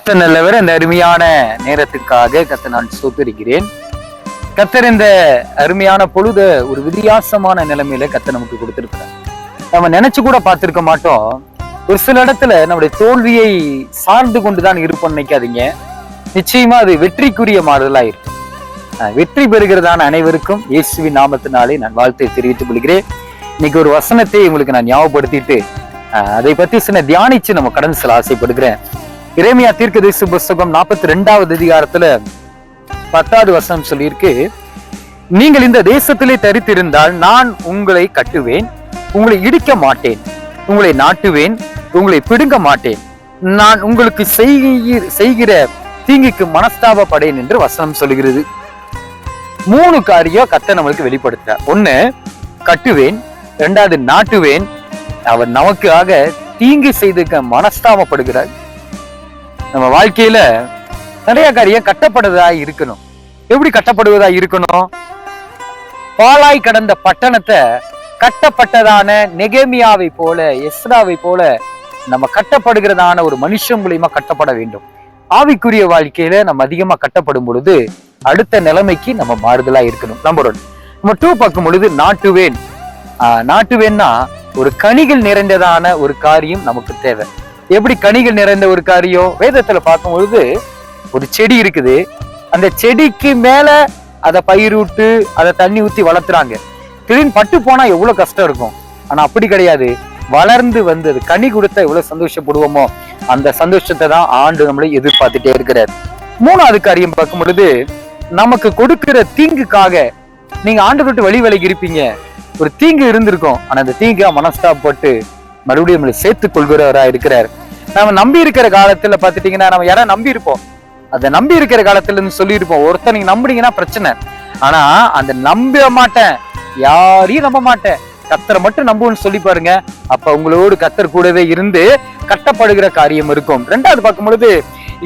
கர்த்தர் நல்லவர். இந்த அருமையான நேரத்துக்காக கர்த்தர் நான் ஸ்தோத்திரிக்கிறேன். கர்த்தர் இந்த அருமையான பொழுத ஒரு வித்தியாசமான நிலைமையில கர்த்தர் நமக்கு கொடுத்திருக்கிறார். நம்ம நினைச்சு கூட பார்த்திருக்க மாட்டோம். ஒரு சில இடத்துல நம்முடைய தோல்வியை சார்ந்து கொண்டுதான் இருப்போம் நினைக்காதீங்க. நிச்சயமா அது வெற்றிக்குரிய மாறுதலா இருக்கும். வெற்றி பெறுகிறதான அனைவருக்கும் இயேசுவின் நாமத்தினாலே நான் வாழ்த்தை தெரிவித்துக் கொள்கிறேன். இன்னைக்கு ஒரு வசனத்தை உங்களுக்கு நான் ஞாபகப்படுத்திட்டு அதை பத்தி சின்ன தியானிச்சு நம்ம கடந்து செல்ல ஆசைப்படுகிறேன். எரேமியா தீர்க்கதரிசி புஸ்தகம் 42வது அதிகாரத்துல 10வது வசனம் சொல்லியிருக்கு, நீங்கள் இந்த தேசத்திலே தரித்திருந்தால் நான் உங்களை கட்டுவேன், உங்களை இடிக்க மாட்டேன், உங்களை நாட்டுவேன், உங்களை பிடுங்க மாட்டேன், நான் உங்களுக்கு செய்கிற தீங்குக்கு மனஸ்தாபப்படேன் என்று வசனம் சொல்லுகிறது. 3 காரியம் கர்த்தர் நம்மளுக்கு வெளிப்படுத்துறார். 1 கட்டுவேன், 2வது நாட்டுவேன், அவர் நமக்காக தீங்கு செய்துக்க மனஸ்தாபப்படுகிறார். நம்ம வாழ்க்கையில நிறைய காரியம் கட்டப்படுவதா இருக்கணும். எப்படி கட்டப்படுவதா இருக்கணும்? பாழாய் கடந்த பட்டணத்தை கட்டப்பட்டதான நெகேமியாவை போல, எஸ்ராவை போல நம்ம கட்டப்படுகிறதான ஒரு மனுஷன் மூலியமா கட்டப்பட வேண்டும். ஆவிக்குரிய வாழ்க்கையில நம்ம அதிகமா கட்டப்படும் பொழுது அடுத்த நிலைமைக்கு நம்ம மாறுதலா இருக்கணும். நம்பர் 1. நம்ம 2 பார்க்கும் பொழுது நாட்டுவேன். நாட்டுவேன்னா ஒரு கனிகள் நிறைந்ததான ஒரு காரியம் நமக்கு தேவை. எப்படி கனிகள் நிறைந்த ஒரு காரியம்? வேதத்துல பார்க்கும் பொழுது ஒரு செடி இருக்குது, அந்த செடிக்கு மேல அதை பயிரூட்டு அதை தண்ணி ஊத்தி வளர்த்துறாங்க. திடீர்னு பட்டு போனா எவ்வளவு கஷ்டம் இருக்கும். ஆனா அப்படி கிடையாது. வளர்ந்து வந்தது கனி கொடுத்தா எவ்வளவு சந்தோஷப்படுவோமோ அந்த சந்தோஷத்தை தான் ஆண்டு நம்மளை எதிர்பார்த்துட்டே இருக்கிறார். 3வது காரியம் பார்க்கும் பொழுது நமக்கு கொடுக்கிற தீங்குக்காக நீங்க ஆண்டு விட்டு வழி விலகி இருப்பீங்க. ஒரு தீங்கு இருந்திருக்கும், ஆனா அந்த தீங்கா மனஸ்தாபப்பட்டு மறுபடியும் நம்மளை சேர்த்துக் கொள்கிறவரா இருக்கிறார். நம்ம நம்பி இருக்கிற காலத்துல பாத்துட்டீங்கன்னா நம்ம யாரும் நம்பி இருப்போம். அதை நம்பி இருக்கிற காலத்துல இருந்து சொல்லியிருப்போம், ஒருத்தர் நீங்க நம்புனீங்கன்னா பிரச்சனை, ஆனா அந்த நம்ப மாட்டேன், யாரையும் நம்ப மாட்டேன், கர்த்தரை மட்டும் நம்புன்னு சொல்லி பாருங்க. அப்ப உங்களோடு கர்த்தர் கூடவே இருந்து கட்டப்படுகிற காரியம் இருக்கும். 2வது பார்க்கும் பொழுது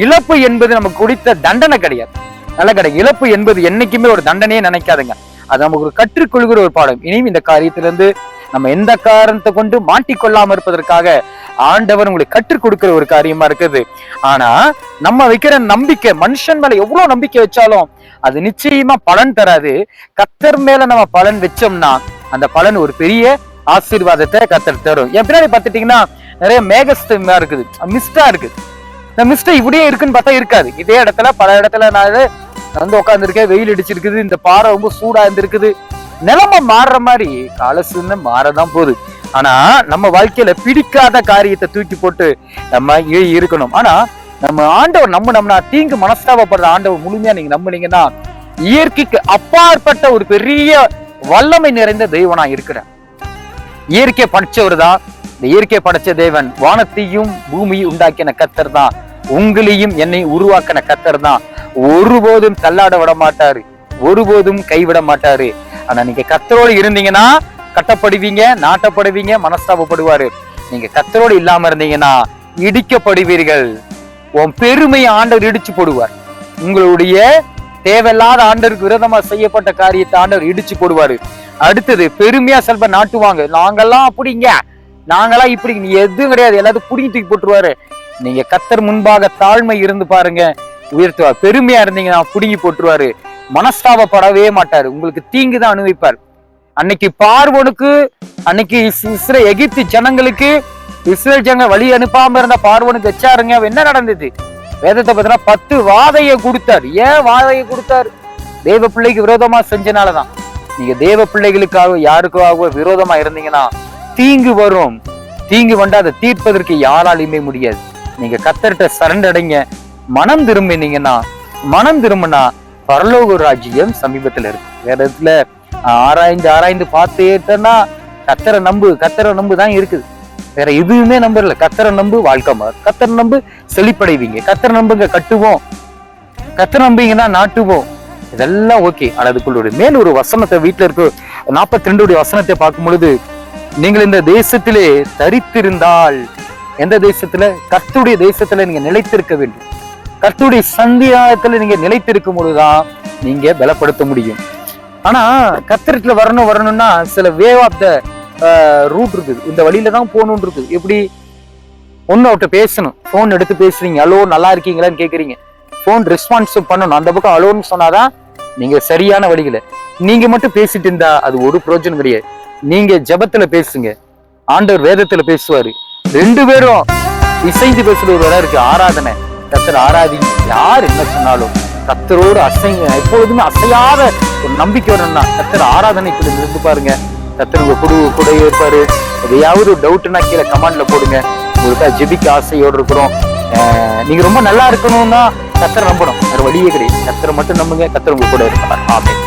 இழப்பு என்பது நமக்கு கொடுத்த தண்டனை கிடையாது. நல்ல கிடையாது. இழப்பு என்பது என்னைக்குமே ஒரு தண்டனையே நினைக்காதுங்க. அது நமக்கு ஒரு கற்றுக்கொள்கிற ஒரு பாடம். இனியும் இந்த காரியத்திலிருந்து நம்ம எந்த காரணத்தை கொண்டு மாட்டிக்கொள்ளாம இருப்பதற்காக ஆண்டவர் உங்களுக்கு கற்றுக் கொடுக்கிற ஒரு காரியமா இருக்குது. ஆனா நம்ம வைக்கிற நம்பிக்கை, மனுஷன் மேல எவ்வளவு நம்பிக்கை வச்சாலும் அது நிச்சயமா பலன் தராது. கர்த்தர் மேல நம்ம பலன் வச்சோம்னா அந்த பலன் ஒரு பெரிய ஆசீர்வாதத்தை கர்த்தர் தரும். என் பின்னாடி பார்த்துட்டீங்கன்னா நிறைய மேகஸ்தமா இருக்குது, மிஸ்டா இருக்குது. இந்த மிஸ்டா இப்படியே இருக்குன்னு பார்த்தா இருக்காது. இதே இடத்துல பல இடத்துல நான் வந்து உட்காந்துருக்கேன், வெயில் அடிச்சிருக்குது, இந்த பாறை ரொம்ப சூடா இருந்திருக்குது. நிலைமை மாறுற மாதிரி காலசூழ்நிலை மாறதான் போகுது. ஆனா நம்ம வாழ்க்கையில பிடிக்காத காரியத்தை தூக்கி போட்டு நம்ம இருக்கணும். ஆனா நம்ம ஆண்டவர் நம்பினோம்னா, தீங்கு மனஸ்தாபப்படுற ஆண்டவர் முழுமையா நீங்க நம்பினீங்கன்னா இயற்கைக்கு அப்பாற்பட்ட ஒரு பெரிய வல்லமை நிறைந்த தெய்வனா இருக்கிறார். இயற்கை படைச்சவர் தான். இந்த இயற்கை படைச்ச தேவன் வானத்தையும் பூமியை உண்டாக்கின கர்த்தர் தான். உங்களையும் என்னை உருவாக்கின கர்த்தர் தான். ஒருபோதும் தள்ளாட விட மாட்டாரு, ஒருபோதும் கைவிட மாட்டாரு. ஆனா நீங்க கர்த்தரோடு இருந்தீங்கன்னா கட்டப்படுவீங்க, நாட்டப்படுவீங்க, மனஸ்தாபப்படுவாரு. நீங்க கர்த்தரோடு இல்லாம இருந்தீங்கன்னா இடிக்கப்படுவீர்கள். உன் பெருமையை ஆண்டவர் இடிச்சு போடுவார். உங்களுடைய தேவையில்லாத ஆண்டவருக்கு விரோதமா செய்யப்பட்ட காரியத்தை ஆண்டவர் இடிச்சு போடுவாரு. அடுத்தது பெருமையா செல்வ நாட்டுவாங்க. நாங்கெல்லாம் அப்படிங்க, நாங்கெல்லாம் இப்படி, நீ எதுவும் கிடையாது, எல்லாத்தையும் புடிங்கி தூக்கி போட்டுருவாரு. நீங்க கர்த்தர் முன்பாக தாழ்மை இருந்து பாருங்க, உயர்த்துவார். பெருமையா இருந்தீங்கன்னா புடுங்கி போட்டுருவாரு. மனஸ்தாபப்படவே மாட்டாரு, உங்களுக்கு தீங்கு தான் அனுபவிப்பார். அன்னைக்கு பார்வோனுக்கு, அன்னைக்கு எகிப்து ஜனங்களுக்கு இஸ்ரேல் ஜனங்கள் வழி அனுப்பாம இருந்த பார்வோனுக்கு வச்சாருங்க. என்ன நடந்தது? வேதத்தை பார்த்தீங்கன்னா 10 வாதையை கொடுத்தாரு. ஏன் வாதையை கொடுத்தாரு? தேவ பிள்ளைக்கு விரோதமா செஞ்சனாலதான். நீங்க தேவ பிள்ளைகளுக்காக யாருக்காக விரோதமா இருந்தீங்கன்னா தீங்கு வரும். தீங்கு வந்தா அதை தீர்ப்பதற்கு யாராலையுமே முடியாது. நீங்க கர்த்தர்கிட்ட சரண்டடைங்க, மனம் திரும்பினீங்கன்னா, மனம் திரும்பினா பரலோக ராஜ்யம் சமீபத்துல இருக்கு. வேற இடத்துல ஆராய்ந்து பார்த்தேன்னா கர்த்தரை நம்பு தான் இருக்குது. வேற எதுவுமே நம்பல. கர்த்தரை நம்பு, வாழ்க்கை மாறு. கர்த்தரை நம்பு, செழிப்படைவீங்க. கர்த்தரை நம்புங்க, கட்டுவோம். கர்த்தரை நம்பிங்கன்னா நாட்டுவோம். இதெல்லாம் ஓகே. ஆனா அதுக்குள்ள மேல் ஒரு வசனத்தை, வீட்டுல இருக்க 42 வசனத்தை பார்க்கும் பொழுது, நீங்கள் இந்த தேசத்திலே தரித்திருந்தால், எந்த தேசத்துல? கர்த்தருடைய தேசத்துல நீங்க நிலைத்திருக்க வேண்டும். கர்த்தருடைய சந்தியாயத்துல நீங்க நிலைத்திருக்கும் பொழுதுதான் நீங்க பலப்படுத்த முடியும். ஆனா கர்த்தரத்துல வரணும்னா சில வே ஆஃப் த ரூட் இருக்குது. இந்த வழியில தான் போகணும் இருக்குது. எப்படி? ஒண்ணு அவர்கிட்ட பேசணும். போன் எடுத்து பேசுறீங்க, ஹலோ நல்லா இருக்கீங்களான்னு கேக்குறீங்க, போன் ரெஸ்பான்ஸ் பண்ணணும். அந்த பக்கம் ஹலோன்னு சொன்னாதான் நீங்க சரியான வழிகளை. நீங்க மட்டும் பேசிட்டு இருந்தா அது ஒரு பிரயோஜனம் கிடையாது. நீங்க ஜெபத்துல பேசுங்க, ஆண்டவர் வேதத்துல பேசுவாரு. 2 பேரும் இசைந்து பேசுறது வேற இருக்கு. ஆராதனை, கர்த்தர் ஆராதிங்க. யார் என்ன சொன்னாலும் கர்த்தரோடு அசைங்க. எப்பொழுதுமே அசையாத ஒரு நம்பிக்கை வரணும்னா கர்த்தர் ஆராதனைக்குள்ள இருந்து பாருங்க. கர்த்தர் உங்க கூட இருப்பாரு. எதையாவது டவுட்னா கீழே கமெண்ட்ல போடுங்க. உங்களுக்காக ஜெபிக்க ஆசையோடு இருக்கிறோம். நீங்க ரொம்ப நல்லா இருக்கணும்னா கர்த்தரை நம்பணும், வேற வழியே கிடையாது. கர்த்தரை மட்டும் நம்புங்க, கர்த்தர் உங்க கூட இருப்பார். ஆமென்.